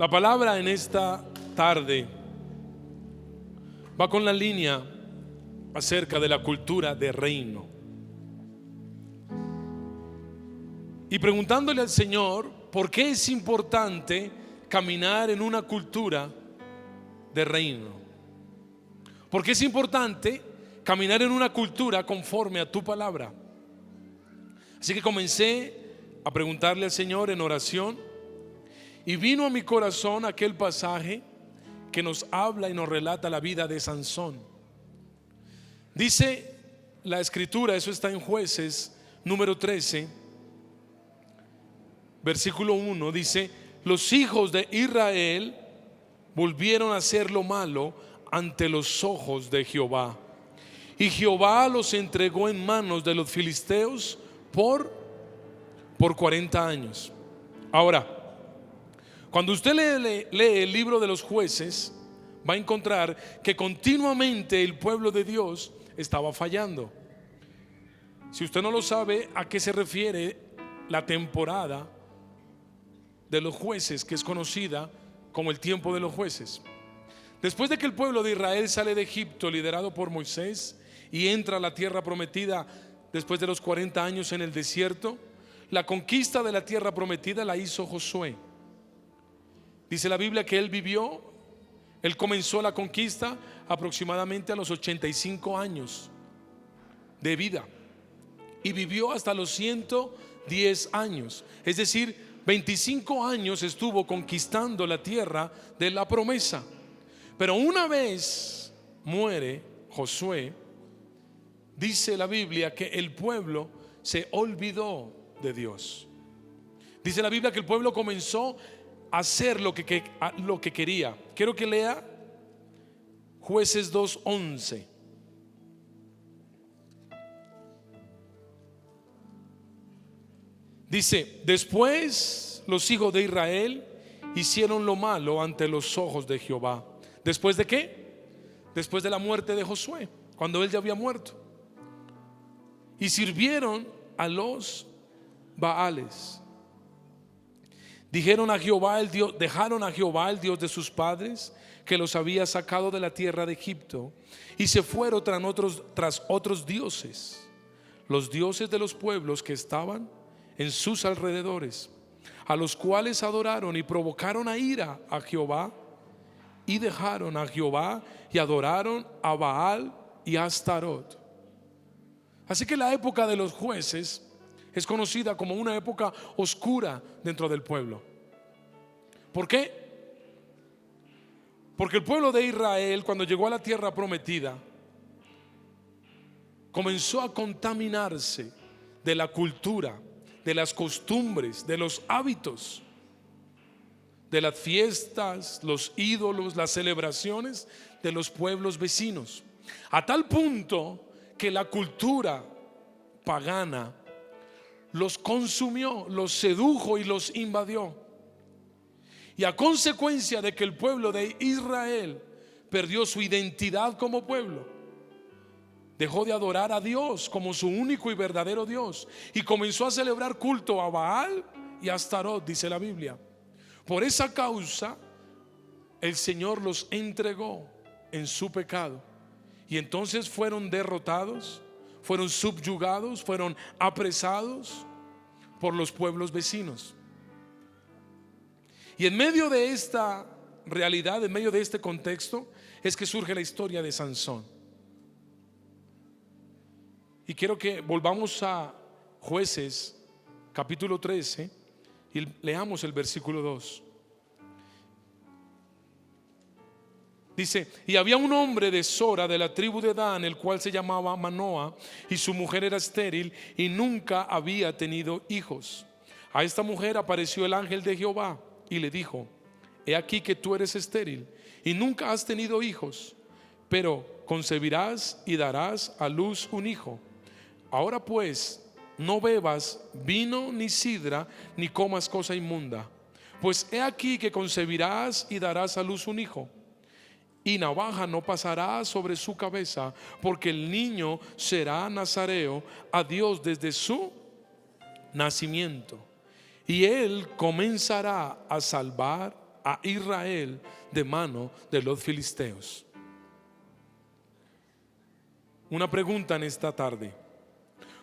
La palabra en esta tarde va con la línea acerca de la cultura de reino. Y preguntándole al Señor, ¿por qué es importante caminar en una cultura de reino? ¿Por qué es importante caminar en una cultura conforme a tu palabra? Así que comencé a preguntarle al Señor en oración, y vino a mi corazón aquel pasaje que nos habla y nos relata la vida de Sansón. Dice la escritura, eso está en Jueces número 13, versículo 1, dice: los hijos de Israel volvieron a hacer lo malo ante los ojos de Jehová, y Jehová los entregó en manos de los filisteos por 40 años. Ahora, cuando usted lee el libro de los Jueces, va a encontrar que continuamente el pueblo de Dios estaba fallando. Si usted no lo sabe, ¿a qué se refiere la temporada de los jueces, que es conocida como el tiempo de los jueces? Después de que el pueblo de Israel sale de Egipto liderado por Moisés y entra a la tierra prometida después de los 40 años en el desierto, la conquista de la tierra prometida la hizo Josué. Dice la Biblia que él comenzó la conquista aproximadamente a los 85 años de vida y vivió hasta los 110 años, es decir, 25 años estuvo conquistando la tierra de la promesa. Pero una vez muere Josué, dice la Biblia que el pueblo se olvidó de Dios. Dice la Biblia que el pueblo comenzó a hacer lo que quería. Quiero que lea Jueces 2:11. Dice: después los hijos de Israel hicieron lo malo ante los ojos de Jehová. ¿Después de qué? Después de la muerte de Josué, cuando él ya había muerto. Y sirvieron a los Baales. Dejaron a Jehová el Dios de sus padres, que los había sacado de la tierra de Egipto, y se fueron tras otros dioses, los dioses de los pueblos que estaban en sus alrededores, a los cuales adoraron y provocaron a ira a Jehová, y dejaron a Jehová y adoraron a Baal y a Astarot. Así que la época de los jueces es conocida como una época oscura dentro del pueblo. ¿Por qué? Porque el pueblo de Israel, cuando llegó a la tierra prometida, comenzó a contaminarse de la cultura, de las costumbres, de los hábitos, de las fiestas, los ídolos, las celebraciones de los pueblos vecinos, a tal punto que la cultura pagana los consumió, los sedujo y los invadió. Y a consecuencia de que el pueblo de Israel perdió su identidad como pueblo, dejó de adorar a Dios como su único y verdadero Dios, y comenzó a celebrar culto a Baal y a Astarot, dice la Biblia. Por esa causa el Señor los entregó en su pecado, y entonces fueron derrotados, fueron subyugados, fueron apresados por los pueblos vecinos. Y en medio de esta realidad, en medio de este contexto, es que surge la historia de Sansón. Y quiero que volvamos a Jueces capítulo 13 y leamos el versículo 2. Dice: y había un hombre de Sora, de la tribu de Dan, el cual se llamaba Manoa, y su mujer era estéril y nunca había tenido hijos. A esta mujer apareció el ángel de Jehová y le dijo: he aquí que tú eres estéril y nunca has tenido hijos, pero concebirás y darás a luz un hijo. Ahora pues, no bebas vino ni sidra, ni comas cosa inmunda, pues he aquí que concebirás y darás a luz un hijo, y navaja no pasará sobre su cabeza, porque el niño será nazareo a Dios desde su nacimiento, y él comenzará a salvar a Israel de mano de los filisteos. Una pregunta en esta tarde: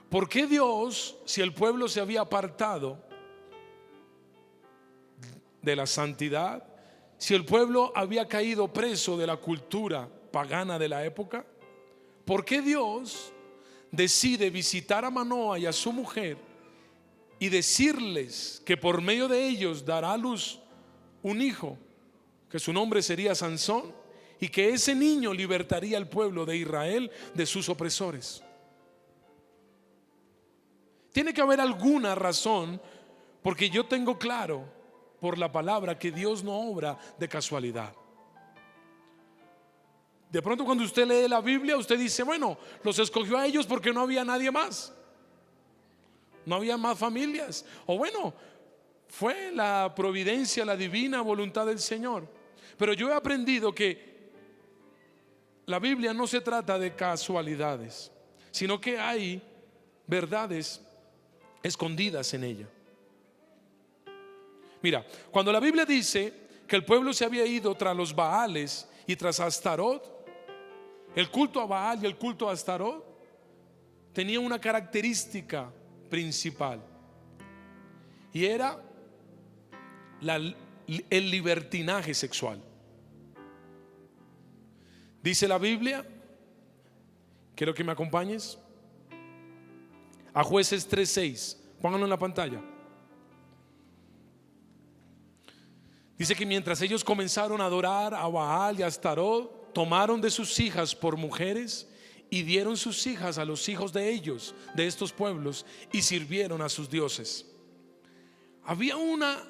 ¿por qué Dios, si el pueblo se había apartado de la santidad, si el pueblo había caído preso de la cultura pagana de la época, por qué Dios decide visitar a Manoa y a su mujer y decirles que por medio de ellos dará a luz un hijo, que su nombre sería Sansón, y que ese niño libertaría al pueblo de Israel de sus opresores? Tiene que haber alguna razón, porque yo tengo claro por la palabra que Dios no obra de casualidad. De pronto cuando usted lee la Biblia, usted dice, bueno, los escogió a ellos porque no había nadie más, no había más familias, o bueno, fue la providencia, la divina voluntad del Señor. Pero yo he aprendido que la Biblia no se trata de casualidades, sino que hay verdades escondidas en ella. Mira, cuando la Biblia dice que el pueblo se había ido tras los Baales y tras Astarot, el culto a Baal y el culto a Astarot tenía una característica principal, y era el libertinaje sexual. Dice la Biblia, quiero que me acompañes a Jueces 3:6, pónganlo en la pantalla. Dice que mientras ellos comenzaron a adorar a Baal y a Astarot, tomaron de sus hijas por mujeres y dieron sus hijas a los hijos de ellos, de estos pueblos, y sirvieron a sus dioses. Había una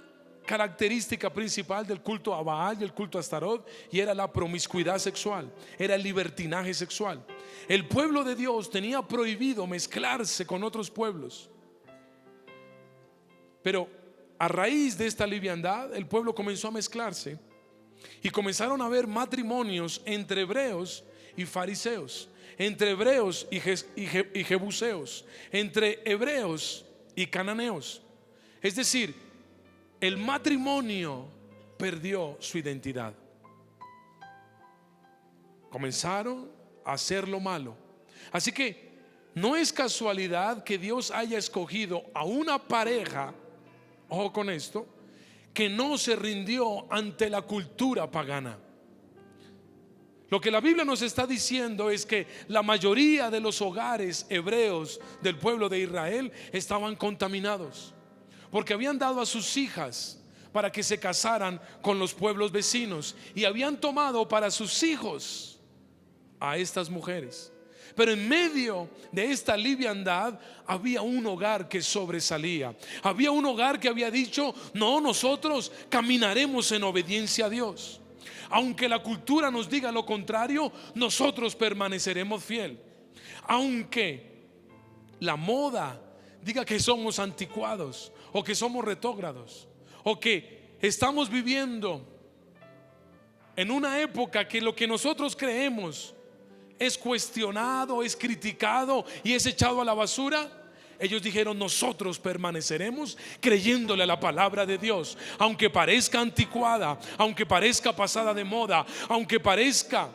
característica principal del culto a Baal y el culto a Astarot, y era la promiscuidad sexual, era el libertinaje sexual. El pueblo de Dios tenía prohibido mezclarse con otros pueblos, pero a raíz de esta liviandad el pueblo comenzó a mezclarse y comenzaron a haber matrimonios entre hebreos y fariseos, entre hebreos y jebuseos, entre hebreos y cananeos. Es decir, el matrimonio perdió su identidad. Comenzaron a hacer lo malo. Así que no es casualidad que Dios haya escogido a una pareja, ojo con esto, que no se rindió ante la cultura pagana. Lo que la Biblia nos está diciendo es que la mayoría de los hogares hebreos del pueblo de Israel estaban contaminados, porque habían dado a sus hijas para que se casaran con los pueblos vecinos y habían tomado para sus hijos a estas mujeres. Pero en medio de esta liviandad había un hogar que sobresalía. Había un hogar que había dicho: no, nosotros caminaremos en obediencia a Dios. Aunque la cultura nos diga lo contrario, nosotros permaneceremos fiel. Aunque la moda diga que somos anticuados, o que somos retrógrados, o que estamos viviendo en una época que lo que nosotros creemos es cuestionado, es criticado y es echado a la basura, ellos dijeron: nosotros permaneceremos creyéndole a la palabra de Dios, aunque parezca anticuada, aunque parezca pasada de moda, aunque parezca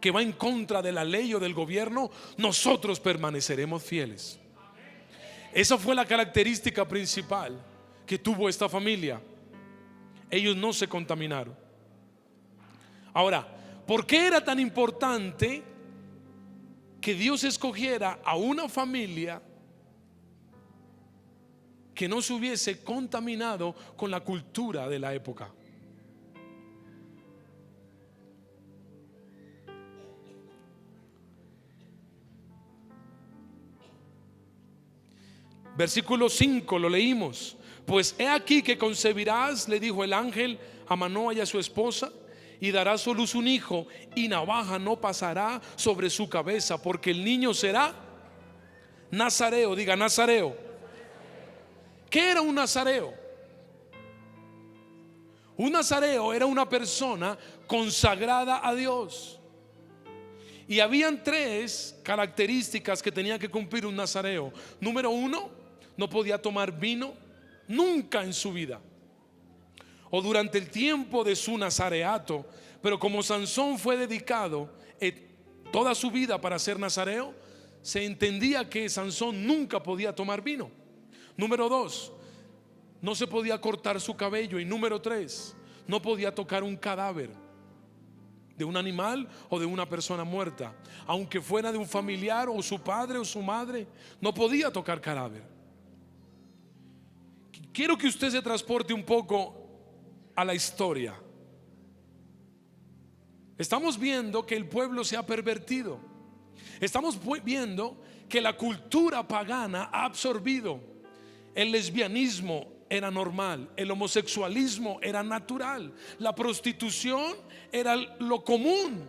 que va en contra de la ley o del gobierno, nosotros permaneceremos fieles. Esa fue la característica principal que tuvo esta familia. Ellos no se contaminaron. Ahora, ¿por qué era tan importante que Dios escogiera a una familia que no se hubiese contaminado con la cultura de la época? Versículo 5 lo leímos. Pues he aquí que concebirás, le dijo el ángel a Manoa y a su esposa, y darás a luz un hijo, y navaja no pasará sobre su cabeza, porque el niño será nazareo. Diga nazareo. ¿Qué era un nazareo? Un nazareo era una persona consagrada a Dios, y habían tres características que tenía que cumplir un nazareo. Número uno, no podía tomar vino nunca en su vida. o durante el tiempo de su nazareato. Pero como Sansón fue dedicado toda su vida para ser nazareo, se entendía que Sansón nunca podía tomar vino. Número 2, no se podía cortar su cabello. Y número 3, no podía tocar un cadáver de un animal o de una persona muerta, aunque fuera de un familiar o su padre o su madre. No podía tocar cadáver. Quiero que usted se transporte un poco a la historia. Estamos viendo que el pueblo se ha pervertido. Estamos viendo que la cultura pagana ha absorbido. El lesbianismo era normal, el homosexualismo era natural, la prostitución era lo común,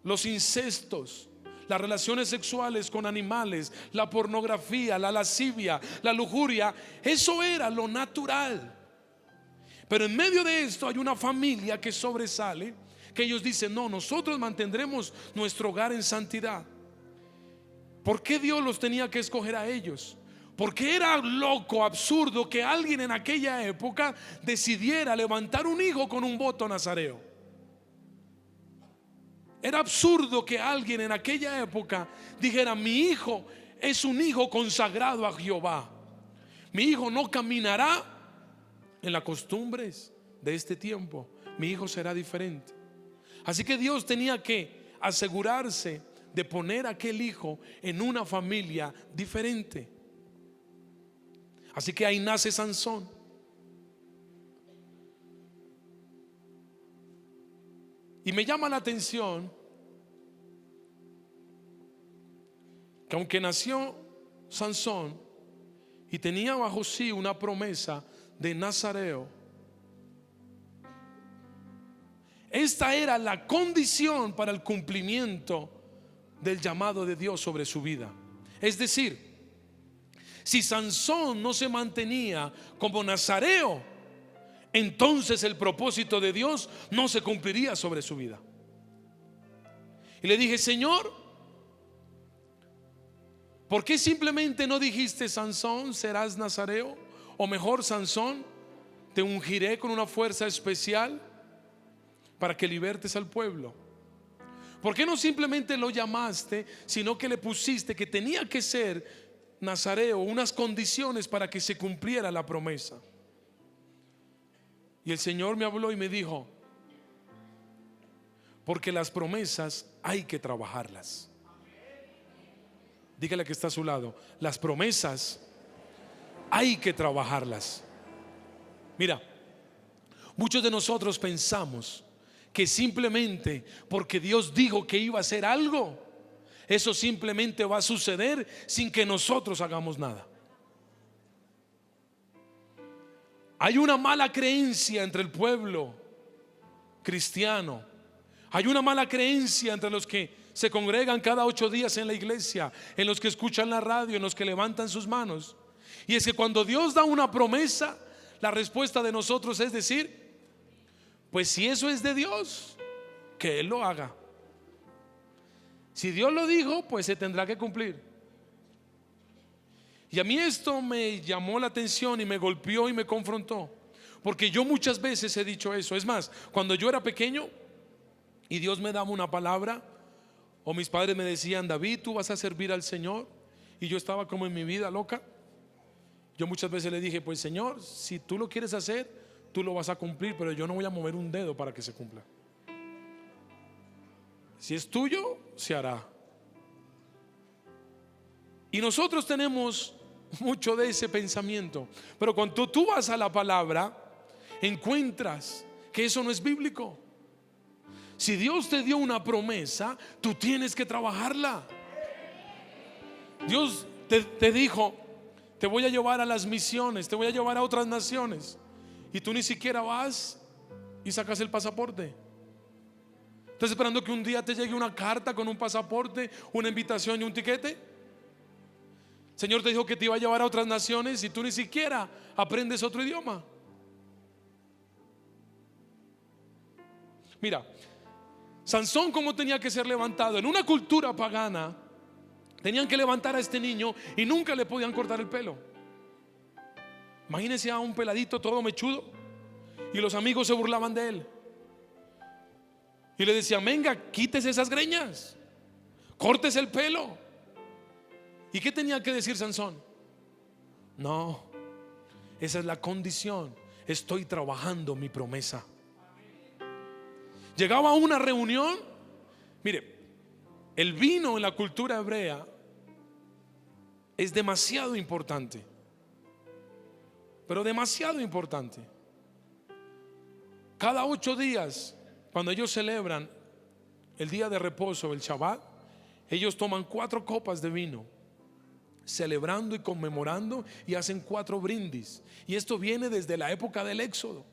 los incestos, las relaciones sexuales con animales, la pornografía, la lascivia, la lujuria, eso era lo natural. Pero en medio de esto hay una familia que sobresale, que ellos dicen: no, nosotros mantendremos nuestro hogar en santidad. ¿Por qué Dios los tenía que escoger a ellos? Porque era loco, absurdo que alguien en aquella época decidiera levantar un hijo con un voto nazareo. Era absurdo que alguien en aquella época dijera: mi hijo es un hijo consagrado a Jehová. Mi hijo no caminará en las costumbres de este tiempo. Mi hijo será diferente. Así que Dios tenía que asegurarse de poner a aquel hijo en una familia diferente. Así que ahí nace Sansón. Y me llama la atención que aunque nació Sansón y tenía bajo sí una promesa de nazareo, esta era la condición para el cumplimiento del llamado de Dios sobre su vida. Es decir, si Sansón no se mantenía como nazareo, entonces el propósito de Dios no se cumpliría sobre su vida. Y le dije: Señor, ¿por qué simplemente no dijiste: Sansón, serás nazareo? O mejor, Sansón, te ungiré con una fuerza especial para que libertes al pueblo. ¿Por qué no simplemente lo llamaste, sino que le pusiste que tenía que ser nazareo, unas condiciones para que se cumpliera la promesa? Y el Señor me habló y me dijo: porque las promesas hay que trabajarlas. Dígale que está a su lado: las promesas hay que trabajarlas. Mira, muchos de nosotros pensamos que simplemente porque Dios dijo que iba a hacer algo, eso simplemente va a suceder sin que nosotros hagamos nada. Hay una mala creencia entre el pueblo cristiano. Hay una mala creencia entre los que se congregan cada 8 días en la iglesia, en los que escuchan la radio, en los que levantan sus manos. Y es que cuando Dios da una promesa, la respuesta de nosotros es decir: pues si eso es de Dios, que Él lo haga. Si Dios lo dijo, pues se tendrá que cumplir. Y a mí esto me llamó la atención y me golpeó y me confrontó, porque yo muchas veces he dicho eso. Es más, cuando yo era pequeño y Dios me daba una palabra, o mis padres me decían: David, tú vas a servir al Señor, y yo estaba como en mi vida loca, yo muchas veces le dije: pues Señor, si tú lo quieres hacer, tú lo vas a cumplir, pero yo no voy a mover un dedo para que se cumpla. Si es tuyo, se hará. Y nosotros tenemos mucho de ese pensamiento, pero cuando tú vas a la palabra, encuentras que eso no es bíblico. Si Dios te dio una promesa, tú tienes que trabajarla. Dios te dijo: te voy a llevar a las misiones, te voy a llevar a otras naciones, y tú ni siquiera vas y sacas el pasaporte. ¿Estás esperando que un día te llegue una carta con un pasaporte, una invitación y un tiquete? El Señor te dijo que te iba a llevar a otras naciones y tú ni siquiera aprendes otro idioma. Mira, Sansón, como tenía que ser levantado en una cultura pagana, tenían que levantar a este niño y nunca le podían cortar el pelo. Imagínense a un peladito todo mechudo Y los amigos se burlaban de él y le decían: venga, quítese esas greñas, córtese el pelo. ¿Y qué tenía que decir Sansón? No, esa es la condición. Estoy trabajando mi promesa. Llegaba a una reunión. Mire, el vino en la cultura hebrea es demasiado importante, pero demasiado importante. Cada 8 días, cuando ellos celebran el día de reposo, el Shabbat, ellos toman 4 copas de vino, celebrando y conmemorando, y hacen 4 brindis. Y esto viene desde la época del Éxodo.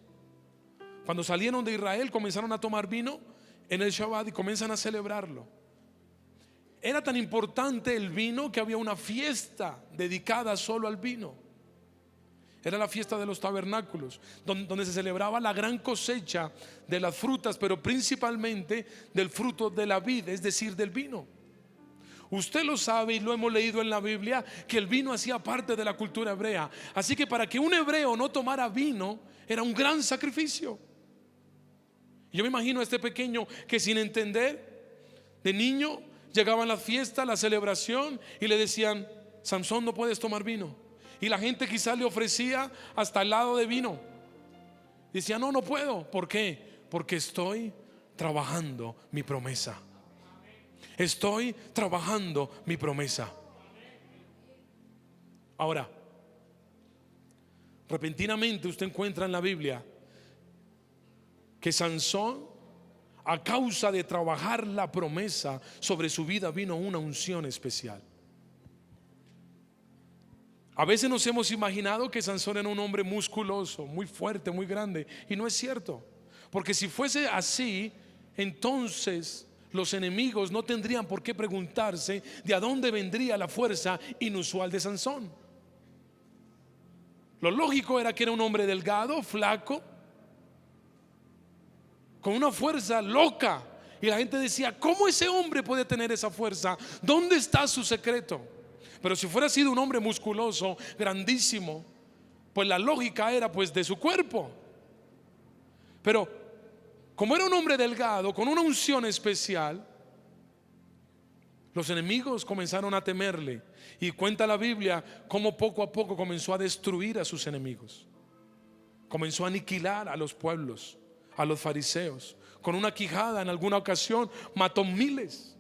Cuando salieron de Israel, comenzaron a tomar vino en el Shabbat y comienzan a celebrarlo. Era tan importante el vino que había una fiesta dedicada solo al vino. Era la fiesta de los tabernáculos, donde se celebraba la gran cosecha de las frutas, pero principalmente del fruto de la vid, es decir, del vino. Usted lo sabe y lo hemos leído en la Biblia, que el vino hacía parte de la cultura hebrea. Así que para que un hebreo no tomara vino era un gran sacrificio. Yo me imagino a este pequeño que, sin entender, de niño llegaba a la fiesta, la celebración, y le decían: Sansón, no puedes tomar vino. Y la gente quizás le ofrecía hasta helado de vino. Decía: no, no puedo. ¿Por qué? Porque estoy trabajando mi promesa. Estoy trabajando mi promesa. Ahora, repentinamente usted encuentra en la Biblia que Sansón, a causa de trabajar la promesa, sobre su vida vino una unción especial. A veces nos hemos imaginado que Sansón era un hombre musculoso, muy fuerte, muy grande, y no es cierto. Porque si fuese así, entonces los enemigos no tendrían por qué preguntarse de a dónde vendría la fuerza inusual de Sansón. Lo lógico era que era un hombre delgado, flaco, con una fuerza loca. Y la gente decía: ¿cómo ese hombre puede tener esa fuerza? ¿Dónde está su secreto? Pero si fuera sido un hombre musculoso, grandísimo, pues la lógica era pues de su cuerpo. Pero como era un hombre delgado, con una unción especial, los enemigos comenzaron a temerle. Y cuenta la Biblia cómo poco a poco comenzó a destruir a sus enemigos. Comenzó a aniquilar a los pueblos, a los fariseos. Con una quijada en alguna ocasión mató miles.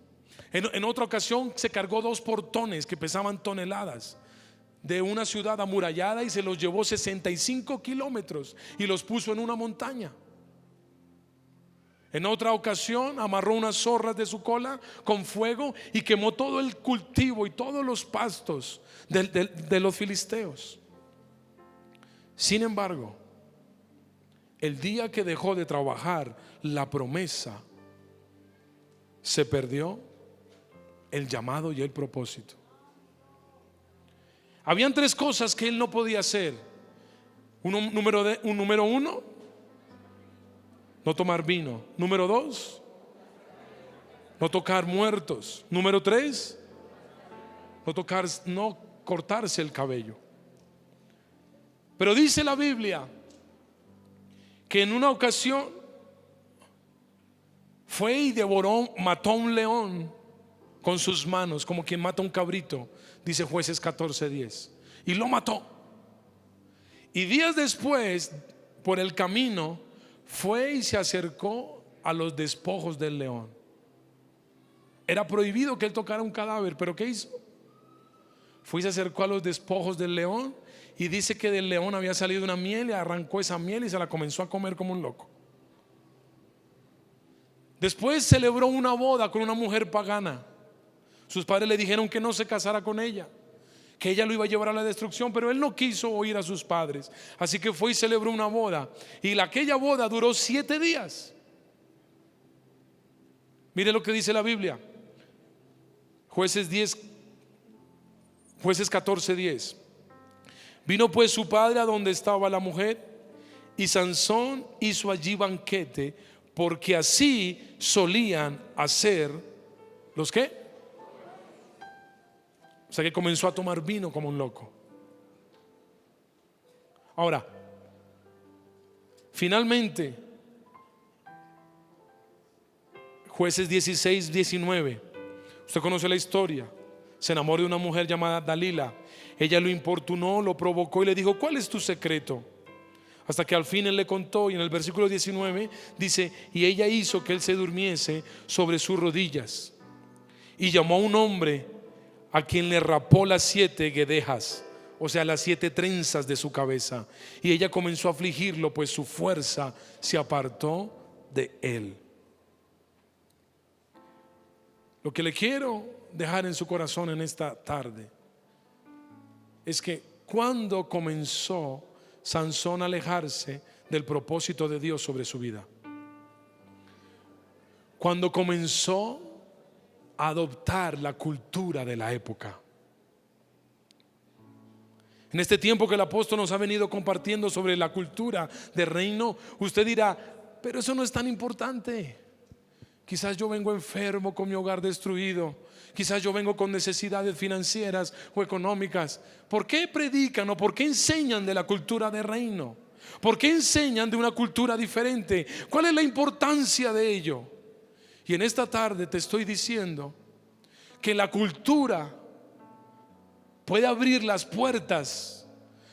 En otra ocasión se cargó 2 portones que pesaban toneladas de una ciudad amurallada y se los llevó 65 kilómetros y los puso en una montaña. En otra ocasión amarró unas zorras de su cola con fuego y quemó todo el cultivo y todos los pastos de los filisteos. Sin embargo, el día que dejó de trabajar la promesa, se perdió el llamado y el propósito. Habían 3 cosas que él no podía hacer. Número 1, no tomar vino. Número 2, no tocar muertos. Número 3, no cortarse el cabello. Pero dice la Biblia que en una ocasión fue y mató a un león con sus manos, como quien mata un cabrito, dice Jueces 14:10, y lo mató. Y días después, por el camino, fue y se acercó a los despojos del león. Era prohibido que él tocara un cadáver, pero ¿qué hizo? Fue y se acercó a los despojos del león, y dice que del león había salido una miel, y arrancó esa miel y se la comenzó a comer como un loco. Después celebró una boda con una mujer pagana. Sus padres le dijeron que no se casara con ella, que ella lo iba a llevar a la destrucción, pero él no quiso oír a sus padres. Así que fue y celebró una boda. Y aquella boda duró 7 días. Mire lo que dice la Biblia. Jueces 14:10. Vino pues su padre a donde estaba la mujer, y Sansón hizo allí banquete, porque así solían hacer los que. O sea que comenzó a tomar vino como un loco. Ahora, Finalmente, Jueces 16, 19. Usted conoce la historia. Se enamoró de una mujer llamada Dalila. Ella lo importunó, lo provocó y le dijo: ¿cuál es tu secreto? Hasta que al fin él le contó, y en el versículo 19 dice: y ella hizo que él se durmiese sobre sus rodillas, y llamó a un hombre a quien le rapó las 7 guedejas, o sea, las 7 trenzas de su cabeza. Y ella comenzó a afligirlo, pues su fuerza se apartó de él. Lo que le quiero dejar en su corazón en esta tarde es que cuando comenzó Sansón a alejarse del propósito de Dios sobre su vida, cuando comenzó a adoptar la cultura de la época. En este tiempo que el apóstol nos ha venido compartiendo sobre la cultura del reino, usted dirá: pero eso no es tan importante. Quizás yo vengo enfermo, con mi hogar destruido. Quizás yo vengo con necesidades financieras o económicas. ¿Por qué predican o por qué enseñan de la cultura del reino? ¿Por qué enseñan de una cultura diferente? ¿Cuál es la importancia de ello? Y en esta tarde te estoy diciendo que la cultura puede abrir las puertas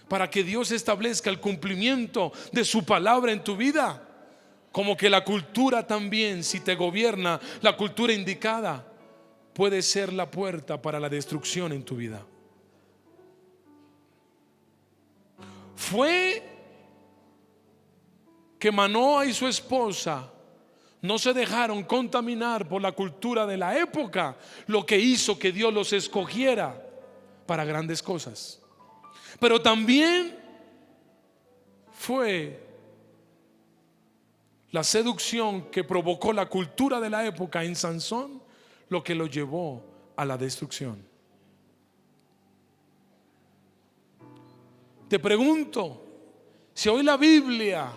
para que Dios establezca el cumplimiento de su palabra en tu vida. Como que la cultura también, si te gobierna la cultura indicada, puede ser la puerta para la destrucción en tu vida. Fue que Manoa y su esposa no se dejaron contaminar por la cultura de la época, lo que hizo que Dios los escogiera para grandes cosas. Pero también fue la seducción que provocó la cultura de la época en Sansón lo que lo llevó a la destrucción. Te pregunto, si hoy la Biblia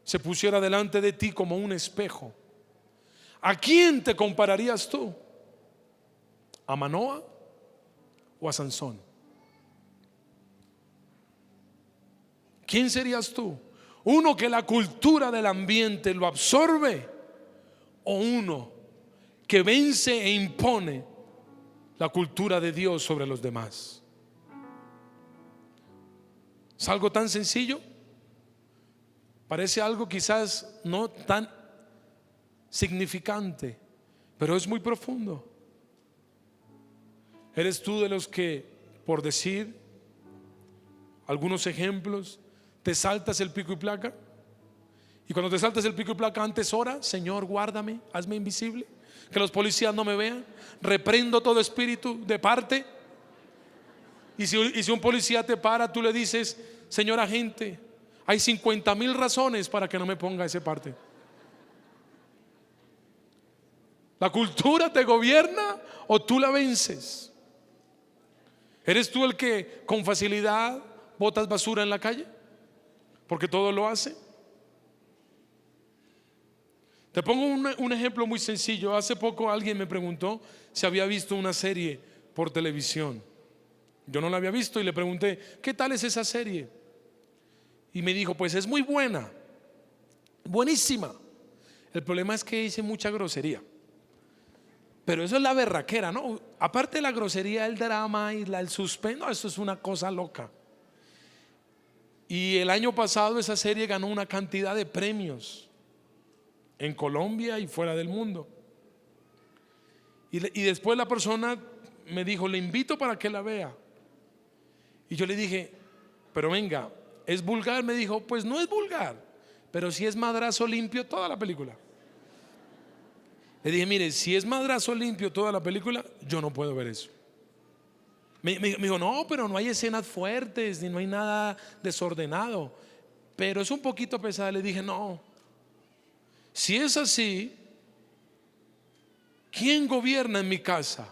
se pusiera delante de ti como un espejo, ¿a quién te compararías tú? ¿A Manoa o a Sansón? ¿Quién serías tú? ¿Uno que la cultura del ambiente lo absorbe, o uno que vence e impone la cultura de Dios sobre los demás? ¿Es algo tan sencillo? Parece algo quizás no tan significante, pero es muy profundo. ¿Eres tú de los que, por decir algunos ejemplos, te saltas el pico y placa? Y cuando te saltas el pico y placa, antes ora: Señor, guárdame, hazme invisible, que los policías no me vean, reprendo todo espíritu de parte. Y si un policía te para, tú le dices: señor agente, hay 50,000 razones para que no me ponga ese parte. ¿La cultura te gobierna o tú la vences? ¿Eres tú el que con facilidad botas basura en la calle? Porque todo lo hace. Te pongo un ejemplo muy sencillo. Hace poco alguien me preguntó si había visto una serie por televisión. Yo no la había visto y le pregunté: ¿qué tal es esa serie? Y me dijo: pues es muy buena, buenísima. El problema es que hice mucha grosería. Pero eso es la berraquera, ¿no? Aparte de la grosería, el drama y el suspenso, eso es una cosa loca. Y el año pasado esa serie ganó una cantidad de premios en Colombia y fuera del mundo. Y después la persona me dijo: le invito para que la vea. Y yo le dije: pero venga, ¿es vulgar? Me dijo: pues no es vulgar, pero si es madrazo limpio toda la película. Le dije: mire, si es madrazo limpio toda la película, yo no puedo ver eso. Me dijo: no, pero no hay escenas fuertes ni no hay nada desordenado, pero es un poquito pesada. Le dije: no, si es así, ¿quién gobierna en mi casa?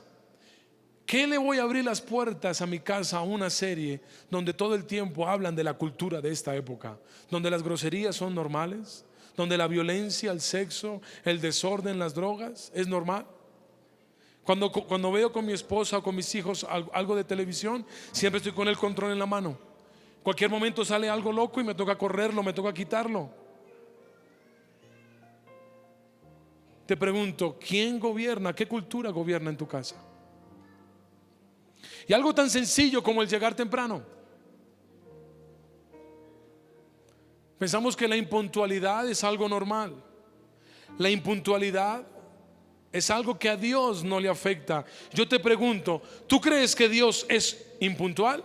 ¿Qué le voy a abrir las puertas a mi casa a una serie donde todo el tiempo hablan de la cultura de esta época, donde las groserías son normales, donde la violencia, el sexo, el desorden, las drogas es normal? Cuando veo con mi esposa o con mis hijos algo de televisión, siempre estoy con el control en la mano. Cualquier momento sale algo loco y me toca correrlo, me toca quitarlo. Te pregunto, ¿quién gobierna? ¿Qué cultura gobierna en tu casa? Y algo tan sencillo como el llegar temprano. Pensamos que la impuntualidad es algo normal. La impuntualidad es algo que a Dios no le afecta. Yo te pregunto, ¿tú crees que Dios es impuntual?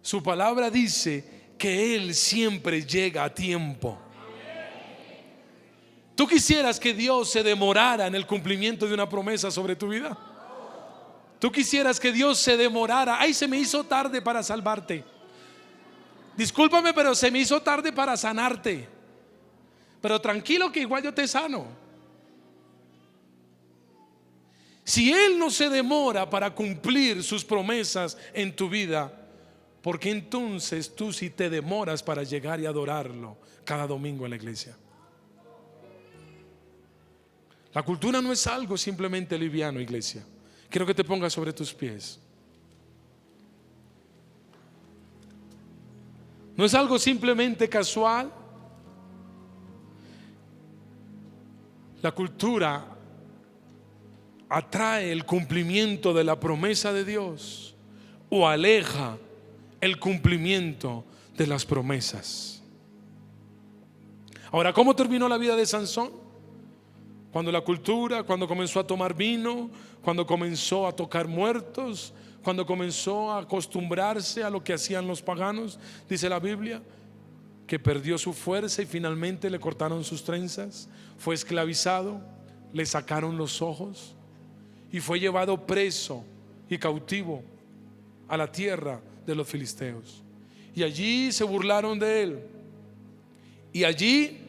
Su palabra dice que Él siempre llega a tiempo. ¿Tú quisieras que Dios se demorara en el cumplimiento de una promesa sobre tu vida? ¿Tú quisieras que Dios se demorara? Ay, se me hizo tarde para salvarte. Discúlpame, pero se me hizo tarde para sanarte. Pero tranquilo que igual yo te sano. Si Él no se demora para cumplir sus promesas en tu vida, ¿por qué entonces tú sí te demoras para llegar y adorarlo cada domingo en la iglesia? La cultura no es algo simplemente liviano, iglesia. Quiero que te pongas sobre tus pies. No es algo simplemente casual. La cultura atrae el cumplimiento de la promesa de Dios o aleja el cumplimiento de las promesas. Ahora, ¿cómo terminó la vida de Sansón? Cuando comenzó a tomar vino, cuando comenzó a tocar muertos, cuando comenzó a acostumbrarse a lo que hacían los paganos, dice la Biblia, que perdió su fuerza y finalmente le cortaron sus trenzas, fue esclavizado, le sacaron los ojos y fue llevado preso y cautivo a la tierra de los filisteos. Y allí se burlaron de él y allí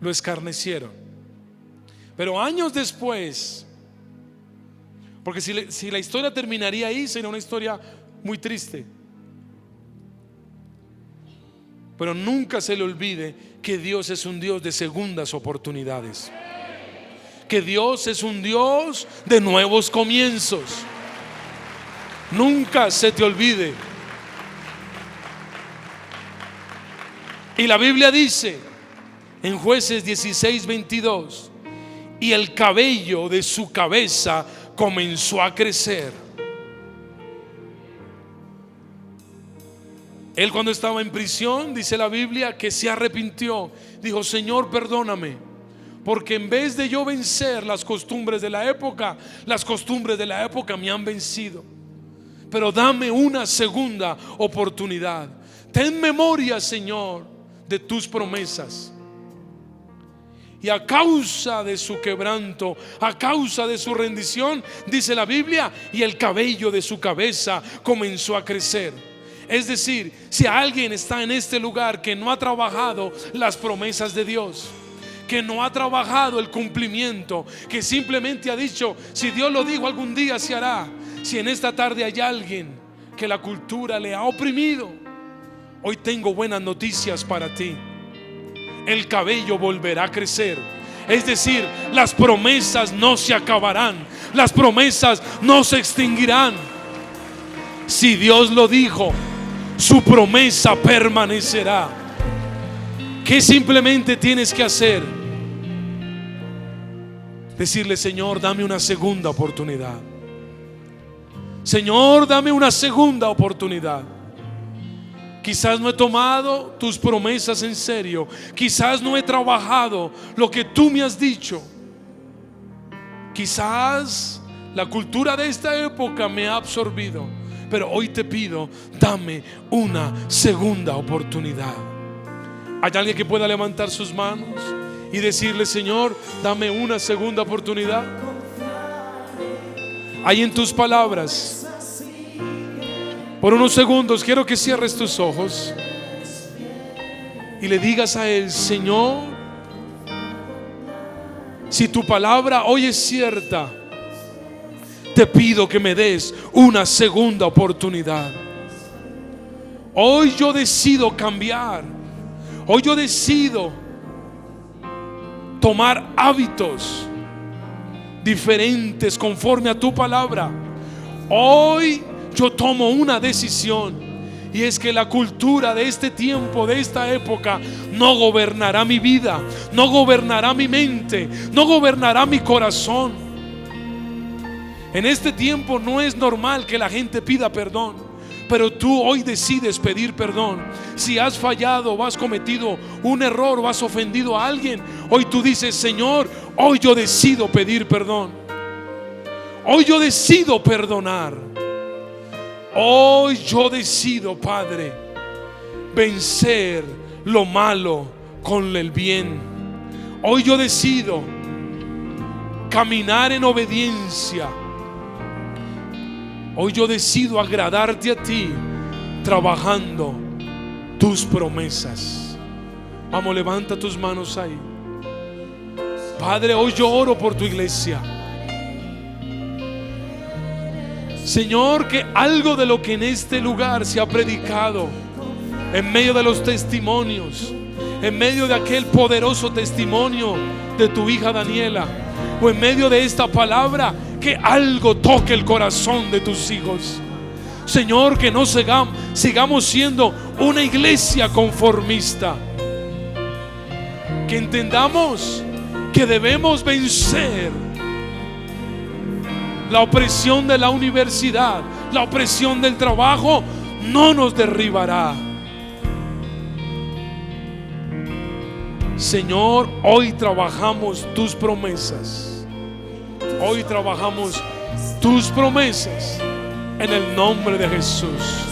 lo escarnecieron. Pero años después, porque si la historia terminaría ahí, sería una historia muy triste. Pero nunca se le olvide que Dios es un Dios de segundas oportunidades, que Dios es un Dios de nuevos comienzos. Nunca se te olvide. Y la Biblia dice en Jueces 16:22, y el cabello de su cabeza comenzó a crecer. Él, cuando estaba en prisión, dice la Biblia que se arrepintió. Dijo: Señor, perdóname, porque en vez de yo vencer las costumbres de la época, las costumbres de la época me han vencido. Pero dame una segunda oportunidad. Ten memoria, Señor, de tus promesas. Y a causa de su quebranto, a causa de su rendición, dice la Biblia, y el cabello de su cabeza comenzó a crecer. Es decir, si alguien está en este lugar que no ha trabajado las promesas de Dios, que no ha trabajado el cumplimiento, que simplemente ha dicho: si Dios lo dijo, algún día se hará. Si en esta tarde hay alguien que la cultura le ha oprimido, hoy tengo buenas noticias para ti. El cabello volverá a crecer. Es decir, las promesas no se acabarán, las promesas no se extinguirán. Si Dios lo dijo, su promesa permanecerá. ¿Qué simplemente tienes que hacer? Decirle: Señor, dame una segunda oportunidad. Señor, dame una segunda oportunidad. Quizás no he tomado tus promesas en serio. Quizás no he trabajado lo que tú me has dicho. Quizás la cultura de esta época me ha absorbido. Pero hoy te pido: dame una segunda oportunidad. ¿Hay alguien que pueda levantar sus manos y decirle: Señor, dame una segunda oportunidad? Hay en tus palabras. Por unos segundos quiero que cierres tus ojos y le digas a Él: Señor, si tu palabra hoy es cierta, te pido que me des una segunda oportunidad. Hoy yo decido cambiar. Hoy yo decido tomar hábitos diferentes conforme a tu palabra. Hoy yo tomo una decisión, y es que la cultura de este tiempo, de esta época, no gobernará mi vida, no gobernará mi mente, no gobernará mi corazón. En este tiempo no es normal que la gente pida perdón, pero tú hoy decides pedir perdón. Si has fallado o has cometido un error o has ofendido a alguien, hoy tú dices: Señor, hoy yo decido pedir perdón. Hoy yo decido perdonar. Hoy yo decido, Padre, vencer lo malo con el bien. Hoy yo decido caminar en obediencia. Hoy yo decido agradarte a ti, trabajando tus promesas. Vamos, levanta tus manos ahí. Padre, hoy yo oro por tu iglesia. Señor, que algo de lo que en este lugar se ha predicado, en medio de los testimonios, en medio de aquel poderoso testimonio de tu hija Daniela, o en medio de esta palabra, que algo toque el corazón de tus hijos. Señor, que no sigamos siendo una iglesia conformista. Que entendamos que debemos vencer la opresión de la universidad, la opresión del trabajo no nos derribará. Señor, hoy trabajamos tus promesas. Hoy trabajamos tus promesas en el nombre de Jesús.